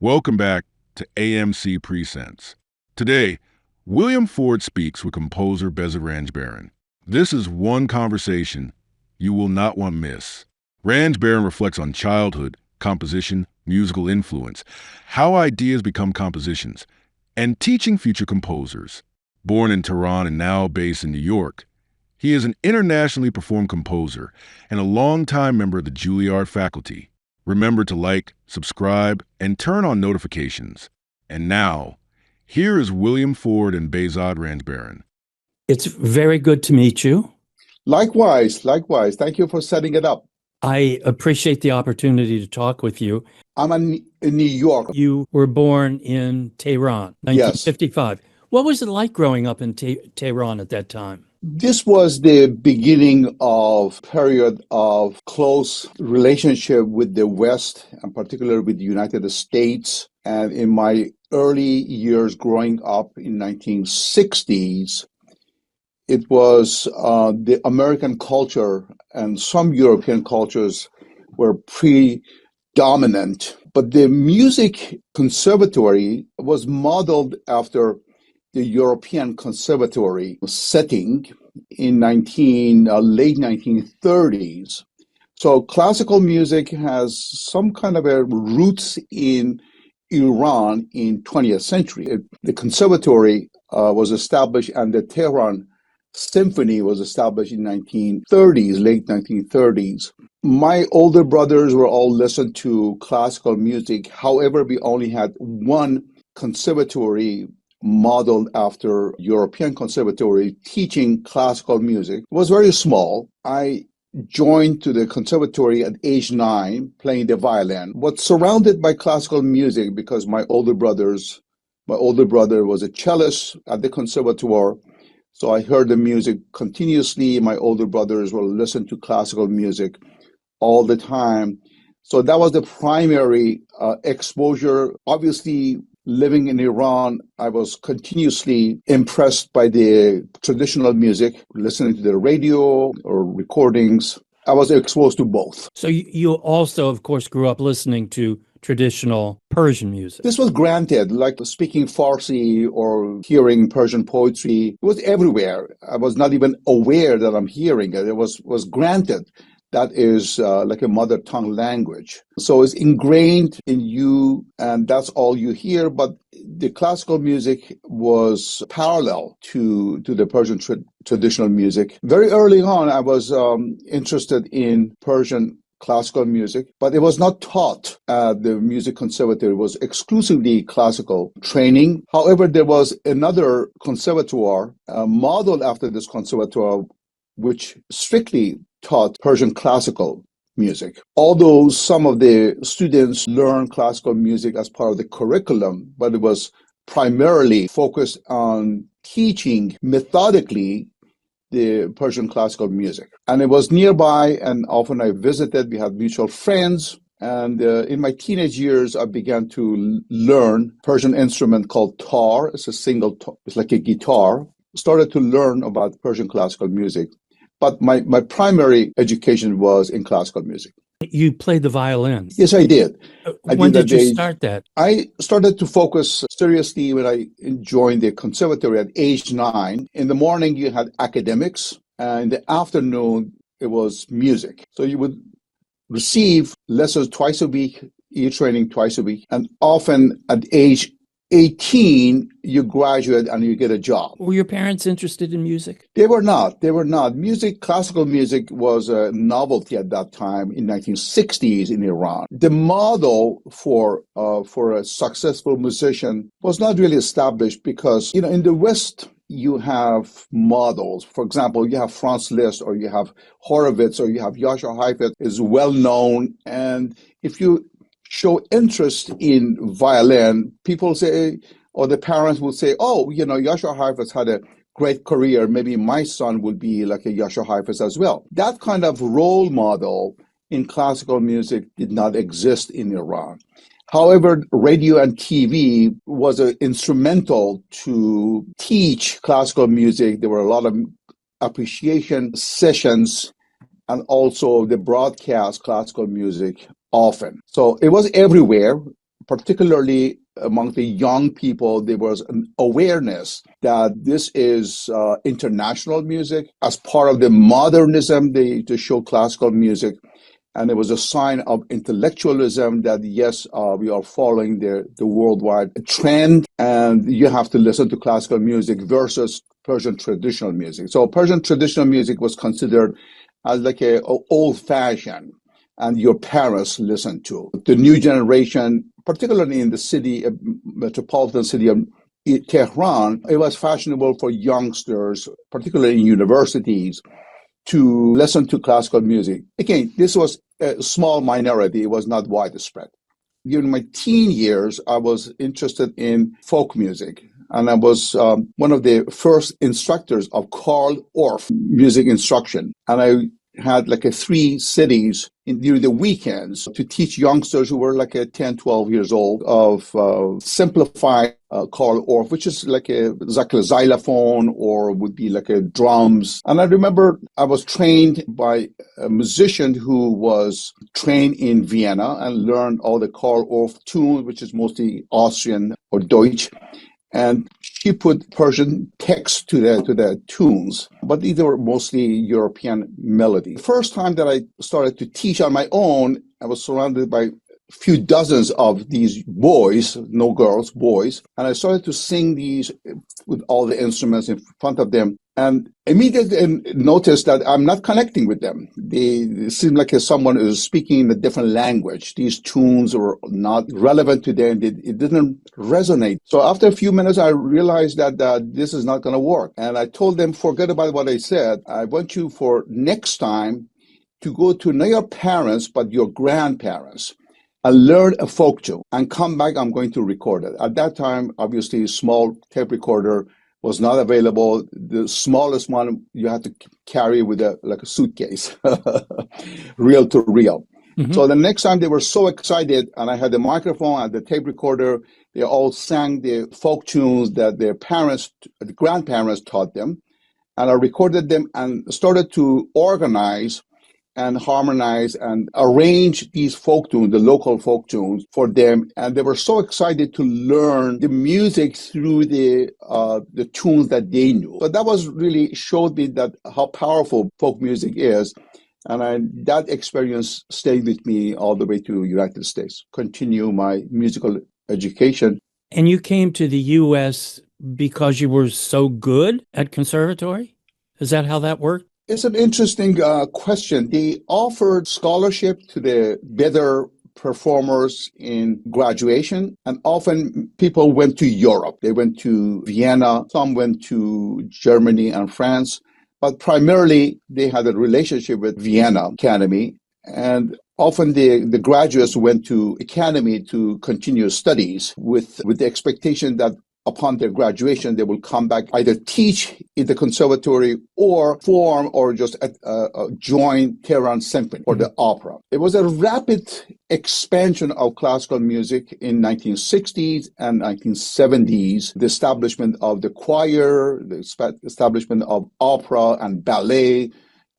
Welcome back to AMC Presents. Today, William Ford speaks with composer Behzad Ranjbaran. This is one conversation you will not want to miss. Ranjbaran reflects on childhood, composition, musical influence, how ideas become compositions, and teaching future composers. Born in Tehran and now based in New York, he is an internationally performed composer and a longtime member of the Juilliard faculty. Remember to like, subscribe, and turn on notifications. And now, here is William Ford and Behzad Ranjbaran. It's very good to meet you. Likewise. Thank you for setting it up. I appreciate the opportunity to talk with you. I'm in New York. You were born in Tehran, 1955. Yes. What was it like growing up in Tehran at that time? This was the beginning of a period of close relationship with the West, and particularly with the United States. And in my early years growing up in 1960s, it was the American culture and some European cultures were predominant. But the music conservatory was modeled after the European conservatory setting in late 1930s. So classical music has some kind of a roots in Iran in 20th century. The conservatory was established and the Tehran Symphony was established in 1930s, late 1930s. My older brothers were all listened to classical music. However, we only had one conservatory modeled after European conservatory teaching classical music. It was very small. I joined to the conservatory at age 9, playing the violin, but surrounded by classical music because my older brother was a cellist at the conservatoire. So I heard the music continuously. My older brothers will listen to classical music all the time. So that was the primary exposure. Obviously, living in Iran, I was continuously impressed by the traditional music, listening to the radio or recordings. I was exposed to both. So you also, of course, grew up listening to traditional Persian music. This was granted, like speaking Farsi or hearing Persian poetry. It was everywhere. I was not even aware that I'm hearing it. It was granted. That is like a mother tongue language. So it's ingrained in you, and that's all you hear. But the classical music was parallel to the Persian traditional music. Very early on, I was interested in Persian classical music, but it was not taught at the music conservatory. It was exclusively classical training. However, there was another conservatoire modeled after this conservatoire, which strictly taught Persian classical music. Although some of the students learned classical music as part of the curriculum, but it was primarily focused on teaching methodically the Persian classical music. And it was nearby, and often I visited. We had mutual friends. And in my teenage years, I began to learn Persian instrument called tar. It's it's like a guitar. Started to learn about Persian classical music. But my primary education was in classical music. You played the violin. Yes, I did. When did you start that? I started to focus seriously when I joined the conservatory at age 9. In the morning, you had academics, and in the afternoon, it was music. So you would receive lessons twice a week, e-training twice a week, and often at age 18, you graduate and you get a job. Were your parents interested in music? They were not. Music, classical music was a novelty at that time in 1960s in Iran. The model for a successful musician was not really established because, in the West, you have models. For example, you have Franz Liszt or you have Horowitz or you have Jascha Heifetz is well known. And if you show interest in violin, people say, or the parents will say, oh, Jascha Heifetz had a great career. Maybe my son would be like a Jascha Heifetz as well. That kind of role model in classical music did not exist in Iran. However, radio and TV was instrumental to teach classical music. There were a lot of appreciation sessions and also the broadcast classical music often. So it was everywhere. particularly among the young people, there was an awareness that this is international music. As part of the modernism, to show classical music. And it was a sign of intellectualism that, yes, we are following the worldwide trend, and you have to listen to classical music versus Persian traditional music. So Persian traditional music was considered as like a old-fashioned, and your parents listened to. The new generation, particularly in the city, metropolitan city of Tehran, it was fashionable for youngsters, particularly in universities, to listen to classical music. Again, this was a small minority. It was not widespread. During my teen years, I was interested in folk music. And I was one of the first instructors of Carl Orff music instruction. And I had like 3 cities during the weekends to teach youngsters who were like 10, 12 years old of simplified Carl Orff, which is like a xylophone or would be like a drums. And I remember I was trained by a musician who was trained in Vienna and learned all the Carl Orff tunes, which is mostly Austrian or Deutsch. And she put Persian text to the tunes, but these were mostly European melody. The first time that I started to teach on my own, I was surrounded by a few dozens of these boys, no girls, boys, and I started to sing these with all the instruments in front of them, and immediately noticed that I'm not connecting with them. They seemed like someone who was speaking in a different language. These tunes were not relevant to them. It didn't resonate. So after a few minutes, I realized that this is not going to work. And I told them, forget about what I said. I want you for next time to go to not your parents, but your grandparents and learn a folk tune and come back. I'm going to record it. At that time, obviously, a small tape recorder was not available. The smallest one you had to carry with a suitcase, reel to reel. Mm-hmm. So the next time they were so excited, and I had the microphone and the tape recorder, they all sang the folk tunes that their parents, the grandparents taught them. And I recorded them and started to organize and harmonize and arrange these folk tunes, the local folk tunes for them. And they were so excited to learn the music through the tunes that they knew. So that was really showed me that how powerful folk music is. And that experience stayed with me all the way to United States, continue my musical education. And you came to the U.S. because you were so good at conservatory? Is that how that worked? It's an interesting question. They offered scholarship to the better performers in graduation, and often people went to Europe. They went to Vienna, some went to Germany and France, but primarily they had a relationship with Vienna Academy, and often the graduates went to Academy to continue studies with the expectation that upon their graduation, they will come back, either teach in the conservatory or form or just join Tehran Symphony or the opera. It was a rapid expansion of classical music in 1960s and 1970s, the establishment of the choir, the establishment of opera and ballet,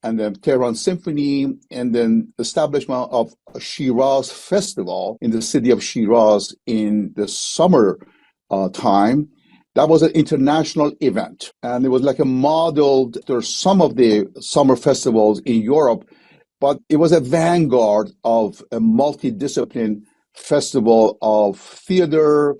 and the Tehran Symphony, and then establishment of a Shiraz Festival in the city of Shiraz in the summer time. That was an international event, and it was like a modeled. There's some of the summer festivals in Europe, but it was a vanguard of a multidiscipline festival of theater,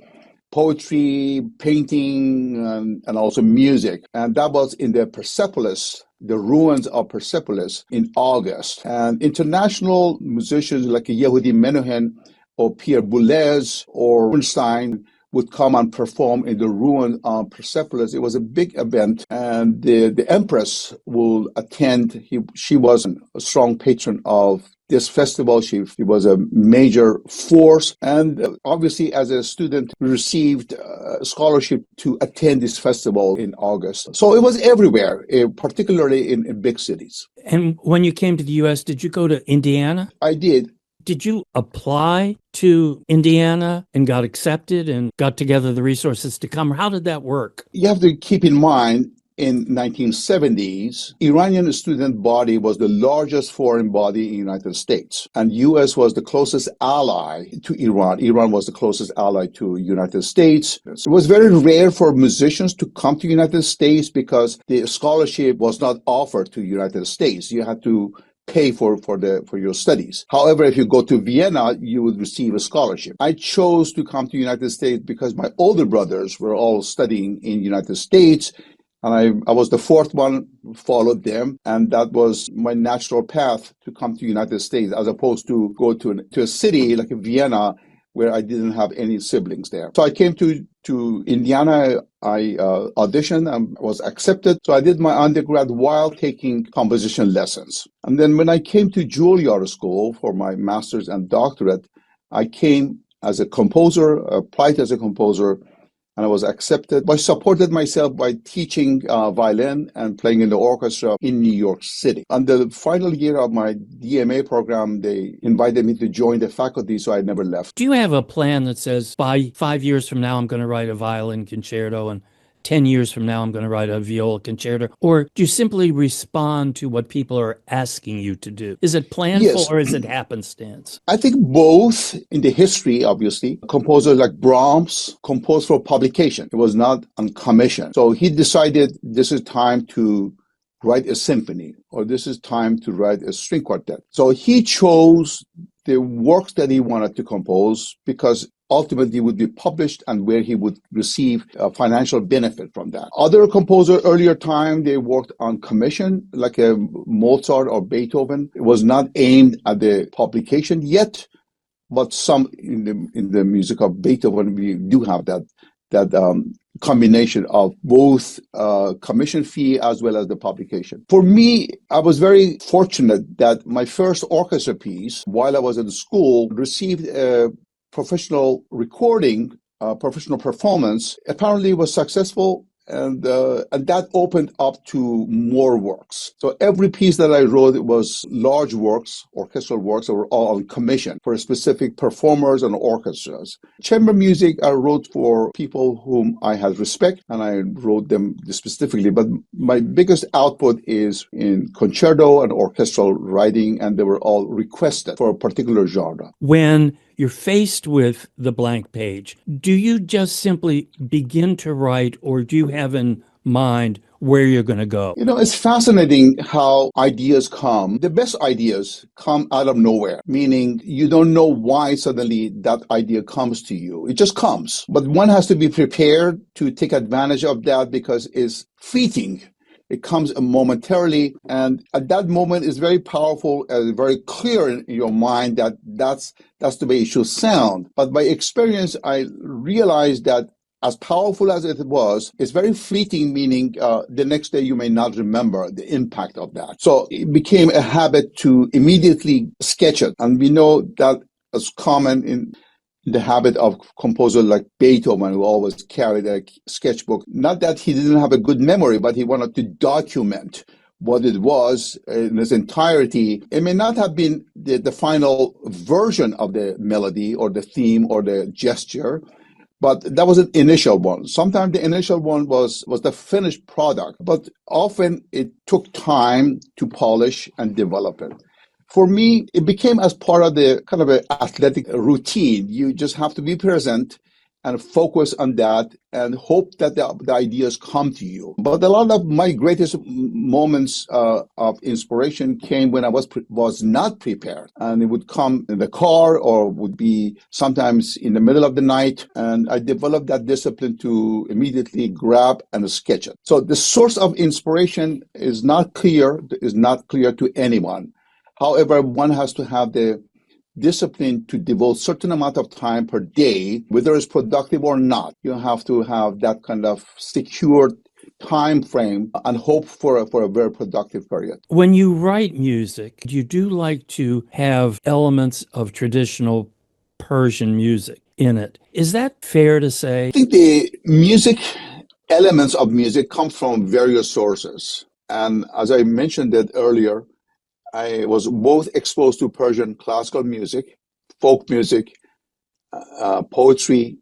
poetry, painting, and also music. And that was in the Persepolis, the ruins of Persepolis, in August. And international musicians like Yehudi Menuhin or Pierre Boulez or Rubinstein would come and perform in the ruin of Persepolis. It was a big event, and the Empress will attend. She was a strong patron of this festival. She was a major force, and obviously as a student received a scholarship to attend this festival in August. So it was everywhere, particularly in big cities. And when you came to the U.S., did you go to Indiana? I did. Did you apply to Indiana and got accepted and got together the resources to come? How did that work? You have to keep in mind, in 1970s, Iranian student body was the largest foreign body in the United States, and U.S. was the closest ally to Iran. Iran was the closest ally to United States. It was very rare for musicians to come to United States because the scholarship was not offered to United States. You had to pay for your studies. However, if you go to Vienna, you would receive a scholarship. I chose to come to United States because my older brothers were all studying in United States, and I was the fourth one, followed them, and that was my natural path to come to United States, as opposed to go to a city like Vienna, where I didn't have any siblings there. So I came to Indiana. I auditioned and was accepted. So I did my undergrad while taking composition lessons. And then when I came to Juilliard School for my master's and doctorate, I came as a composer, applied as a composer, and I was accepted. I supported myself by teaching violin and playing in the orchestra in New York City. On the final year of my DMA program, they invited me to join the faculty, so I never left. Do you have a plan that says, by 5 years from now, I'm going to write a violin concerto, and 10 years from now, I'm going to write a viola concerto? Or do you simply respond to what people are asking you to do? Is it planful or is it happenstance? I think both. In the history, obviously, composers like Brahms composed for publication. It was not on commission. So he decided this is time to write a symphony, or this is time to write a string quartet. So he chose the works that he wanted to compose because ultimately would be published and where he would receive a financial benefit from that. Other composers earlier time, they worked on commission, like a Mozart or Beethoven. It was not aimed at the publication yet, but some in the music of Beethoven, we do have that combination of both commission fee as well as the publication. For me, I was very fortunate that my first orchestra piece, while I was in school, received a professional recording, professional performance. Apparently it was successful, and that opened up to more works. So every piece that I wrote, it was large works, orchestral works that were all on commission for specific performers and orchestras. Chamber music, I wrote for people whom I had respect, and I wrote them specifically. But my biggest output is in concerto and orchestral writing, and they were all requested for a particular genre. When you're faced with the blank page, do you just simply begin to write, or do you have in mind where you're going to go? You know, it's fascinating how ideas come. The best ideas come out of nowhere, meaning you don't know why suddenly that idea comes to you. It just comes. But one has to be prepared to take advantage of that because it's fleeting. It comes momentarily, and at that moment it's very powerful and very clear in your mind that that's the way it should sound. But by experience, I realized that as powerful as it was, it's very fleeting, meaning the next day you may not remember the impact of that. So it became a habit to immediately sketch it. And we know that is common in the habit of composers like Beethoven, who always carried a sketchbook. Not that he didn't have a good memory, but he wanted to document what it was in its entirety. It may not have been the final version of the melody or the theme or the gesture, but that was an initial one. Sometimes the initial one was the finished product, but often it took time to polish and develop it. For me, it became as part of the kind of an athletic routine. You just have to be present and focus on that and hope that the ideas come to you. But a lot of my greatest moments of inspiration came when I was not prepared. And it would come in the car or would be sometimes in the middle of the night. And I developed that discipline to immediately grab and sketch it. So the source of inspiration is not clear to anyone. However, one has to have the discipline to devote certain amount of time per day, whether it's productive or not. You have to have that kind of secure time frame and hope for a very productive period. When you write music, you do like to have elements of traditional Persian music in it. Is that fair to say? I think elements of music come from various sources. And as I mentioned it earlier, I was both exposed to Persian classical music, folk music, poetry,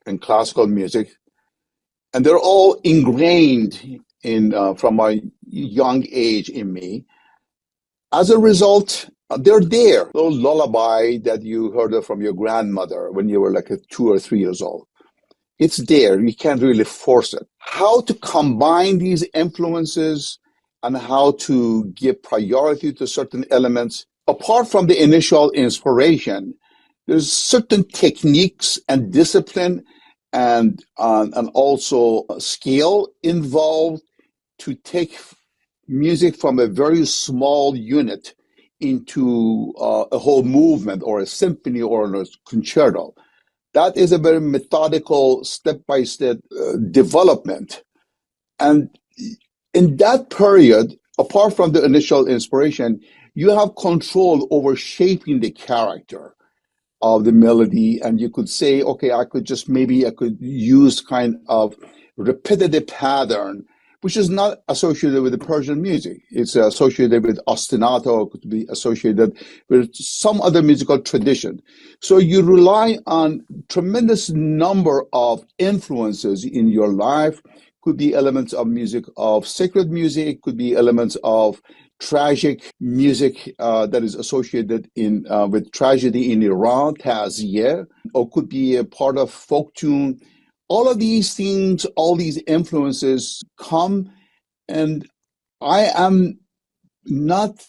and classical music. And they're all ingrained from a young age in me. As a result, they're there. The lullaby that you heard from your grandmother when you were like 2 or 3 years old. It's there. You can't really force it. How to combine these influences and how to give priority to certain elements, apart from the initial inspiration, there's certain techniques and discipline and also skill involved to take music from a very small unit into a whole movement or a symphony or a concerto. That is a very methodical, step-by-step development. And in that period, apart from the initial inspiration, you have control over shaping the character of the melody. And you could say, okay, I could use kind of repetitive pattern, which is not associated with the Persian music. It's associated with ostinato, could be associated with some other musical tradition. So you rely on tremendous number of influences in your life. Could be elements of music, of sacred music, could be elements of tragic music that is associated with tragedy in Iran, taziyeh, or could be a part of folk tune. All of these things, all these influences come, and I am not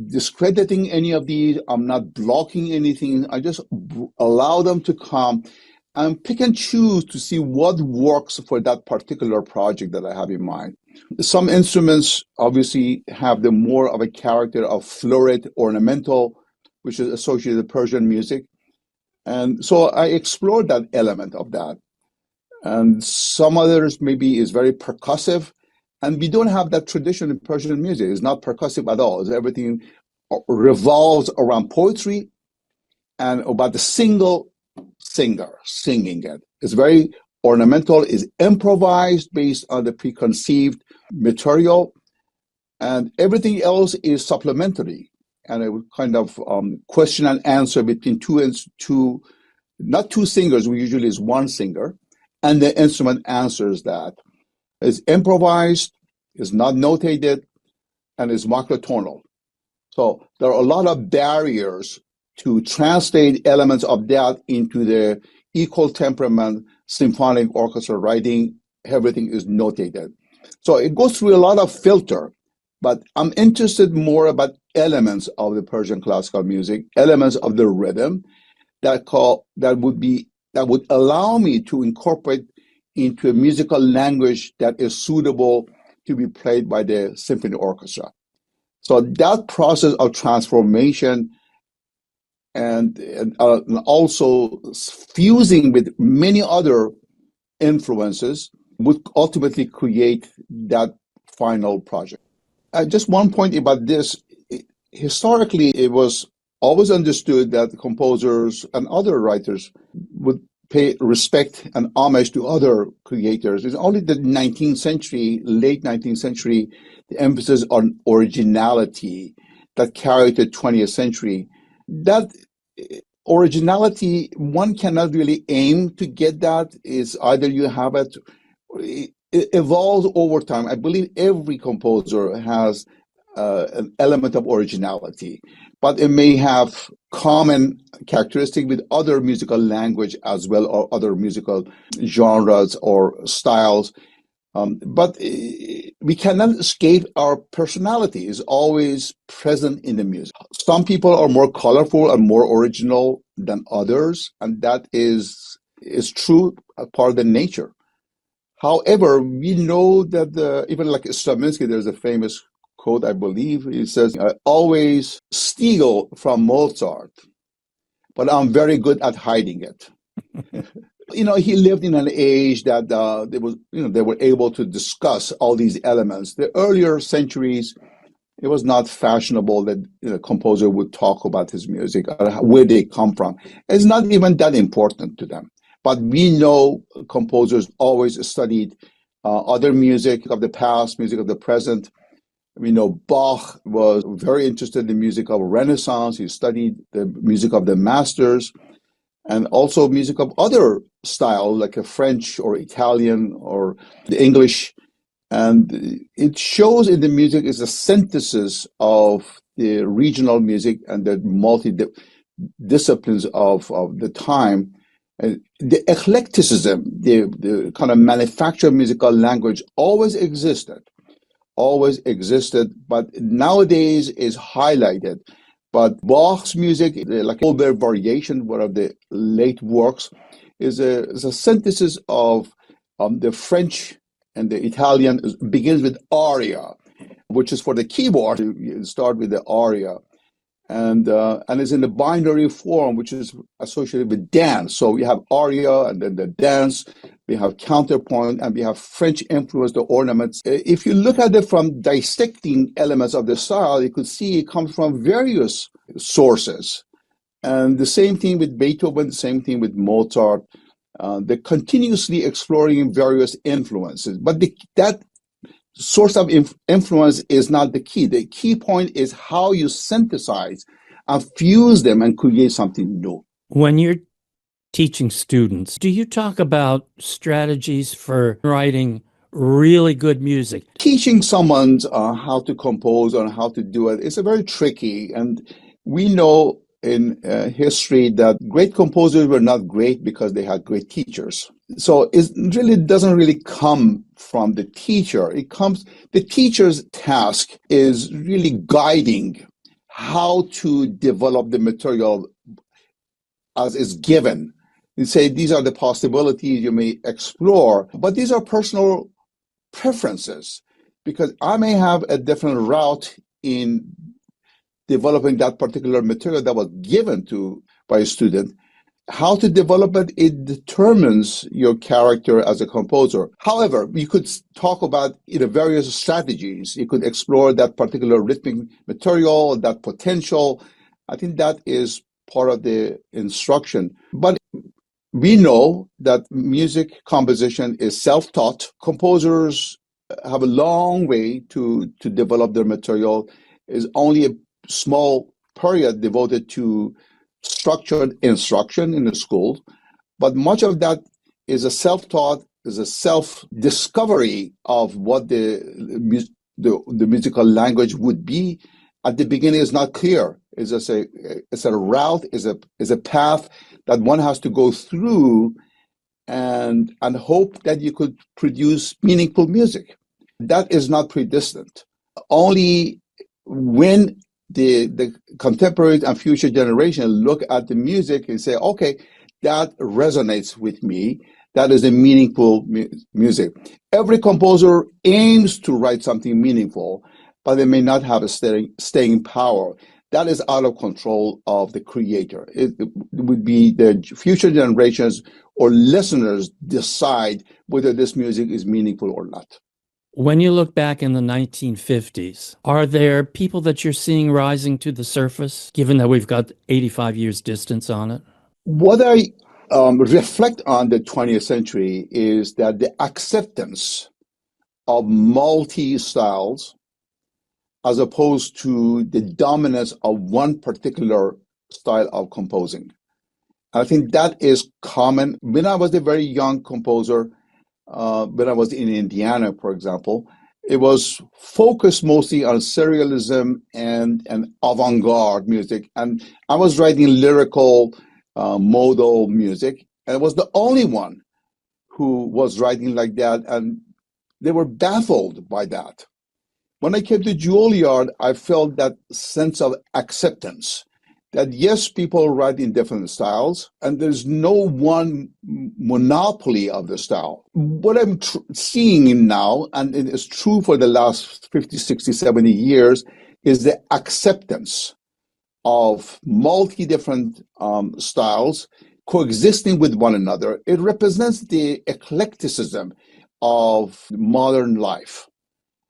discrediting any of these. I'm not blocking anything. I just allow them to come and pick and choose to see what works for that particular project that I have in mind. Some instruments obviously have the more of a character of florid, ornamental, which is associated with Persian music. And so I explored that element of that. And some others maybe is very percussive. And we don't have that tradition in Persian music. It's not percussive at all. Everything revolves around poetry and about the single singer singing it. It's very ornamental, is improvised based on the preconceived material, and everything else is supplementary. And it would kind of question and answer between not two singers, we usually is one singer, and the instrument answers that. It's improvised, is not notated, and is macrotonal. So there are a lot of barriers to translate elements of that into the equal temperament symphonic orchestra writing. Everything is notated. So it goes through a lot of filter, but I'm interested more about elements of the Persian classical music, elements of the rhythm that would allow me to incorporate into a musical language that is suitable to be played by the symphony orchestra. So that process of transformation and also fusing with many other influences would ultimately create that final project. Just one point about this. Historically, it was always understood that composers and other writers would pay respect and homage to other creators. It's only the 19th century, late 19th century, the emphasis on originality that carried the 20th century. That originality, one cannot really aim to get that. Is either you have it evolves over time. I believe every composer has an element of originality, but it may have common characteristic with other musical language as well, or other musical genres or styles. But we cannot escape our personality. Is always present in the music. Some people are more colorful and more original than others, and that is true, a part of the nature. However, we know that even like Stravinsky, there's a famous quote, I believe. He says, "I always steal from Mozart, but I'm very good at hiding it." He lived in an age that they were able to discuss all these elements. The earlier centuries, it was not fashionable that a composer would talk about his music, or where they come from. It's not even that important to them. But we know composers always studied other music of the past, music of the present. We know Bach was very interested in the music of Renaissance. He studied the music of the masters and also music of other styles like a French or Italian or the English. And it shows in the music is a synthesis of the regional music and the multi-disciplines of the time. And the eclecticism, the kind of manufactured musical language always existed, but nowadays is highlighted. But Bach's music, like Goldberg Variation, one of the late works, is a synthesis of the French and the Italian. It begins with aria, which is for the keyboard. You start with the aria, and is in the binary form, which is associated with dance. So we have aria and then the dance, we have counterpoint, and we have French influence, the ornaments. If you look at it from dissecting elements of the style, you could see it comes from various sources. And the same thing with Beethoven, the same thing with Mozart. They're continuously exploring various influences, but that source of influence is not the key. The key point is how you synthesize and fuse them and create something new. When you're teaching students, do you talk about strategies for writing really good music? Teaching someone how to compose and how to do it is a very tricky. And we know in history that great composers were not great because they had great teachers. So it really doesn't really come from the teacher. The teacher's task is really guiding how to develop the material as is given. You say these are the possibilities you may explore, but these are personal preferences, because I may have a different route in developing that particular material that was given to by a student. How to develop it determines your character as a composer. However, you could talk about various strategies. You could explore that particular rhythmic material, that potential. I think that is part of the instruction. But we know that music composition is self-taught. Composers have a long way to develop their material. Is only a small period devoted to structured instruction in the school, but much of that is a self-taught, is a self-discovery of what the musical language would be. At the beginning, is not clear. It's a route, is a path that one has to go through, and hope that you could produce meaningful music. That is not predestined. Only when the contemporary and future generation look at the music and say, okay, that resonates with me. That is a meaningful music. Every composer aims to write something meaningful, but they may not have a staying power. That is out of control of the creator. It would be the future generations or listeners decide whether this music is meaningful or not. When you look back in the 1950s, are there people that you're seeing rising to the surface, given that we've got 85 years distance on it? What I reflect on the 20th century is that the acceptance of multi-styles as opposed to the dominance of one particular style of composing. I think that is common. When I was a very young composer, when I was in Indiana, for example, it was focused mostly on serialism and avant-garde music. And I was writing lyrical, modal music, and I was the only one who was writing like that. And they were baffled by that. When I came to Juilliard, I felt that sense of acceptance. That yes, people write in different styles, and there's no one monopoly of the style. What I'm seeing now, and it is true for the last 50, 60, 70 years, is the acceptance of multi-different styles coexisting with one another. It represents the eclecticism of modern life.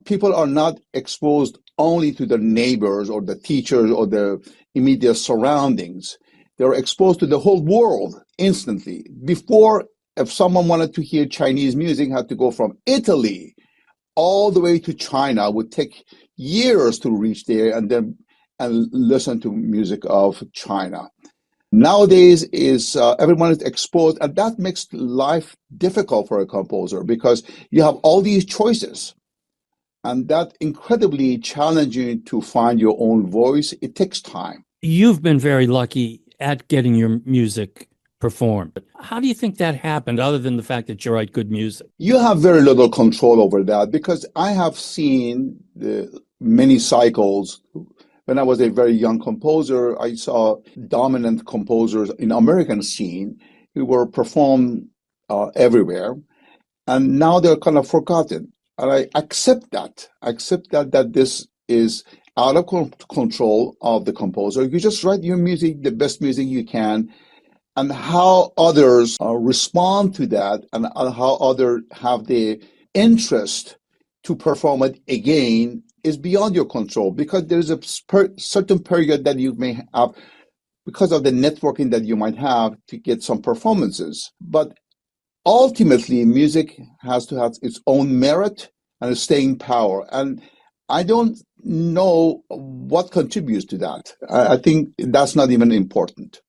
People are not exposed only to their neighbors or the teachers or the immediate surroundings. They're exposed to the whole world instantly. Before, if someone wanted to hear Chinese music, had to go from Italy all the way to China. It would take years to reach there and listen to music of China. Nowadays, everyone is exposed, and that makes life difficult for a composer because you have all these choices. And that's incredibly challenging to find your own voice. It takes time. You've been very lucky at getting your music performed. How do you think that happened, other than the fact that you write good music? You have very little control over that because I have seen many cycles. When I was a very young composer, I saw dominant composers in American scene who were performed everywhere, and now they're kind of forgotten. And I accept that. I accept that this is out of control of the composer. You just write your music, the best music you can, and how others respond to that, and how others have the interest to perform it again is beyond your control, because there's a certain period that you may have because of the networking that you might have to get some performances. But ultimately, music has to have its own merit and a staying power. And I don't know what contributes to that. I think that's not even important.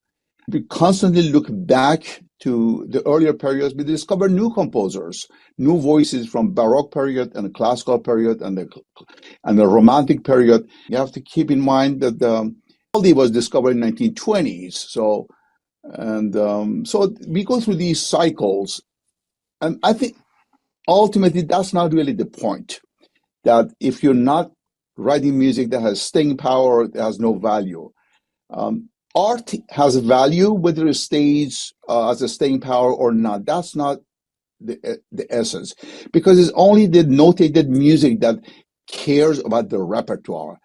We constantly look back to the earlier periods. We discover new composers, new voices from Baroque period and the classical period and the Romantic period. You have to keep in mind that Vivaldi was discovered in 1920s. So we go through these cycles, and I think ultimately that's not really the point. That if you're not writing music that has staying power, it has no value. Art has a value, whether it stays as a staying power or not. That's not the essence, because it's only the notated music that cares about the repertoire.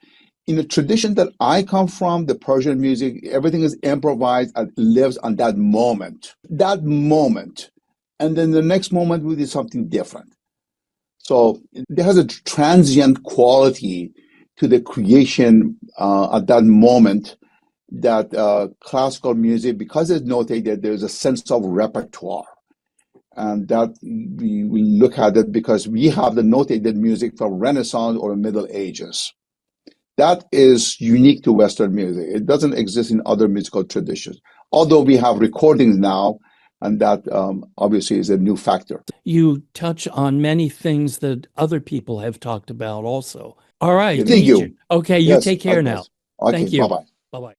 In the tradition that I come from, the Persian music, everything is improvised and lives on that moment. And then the next moment will be something different. So there has a transient quality to the creation at that moment, that classical music, because it's notated, there's a sense of repertoire. And that we will look at it because we have the notated music from Renaissance or the Middle Ages. That is unique to Western music. It doesn't exist in other musical traditions, although we have recordings now, and that obviously is a new factor. You touch on many things that other people have talked about also. All right. Thank you. Okay, you Yes, take care now. likewise. Okay, Thank you. bye-bye. Bye-bye.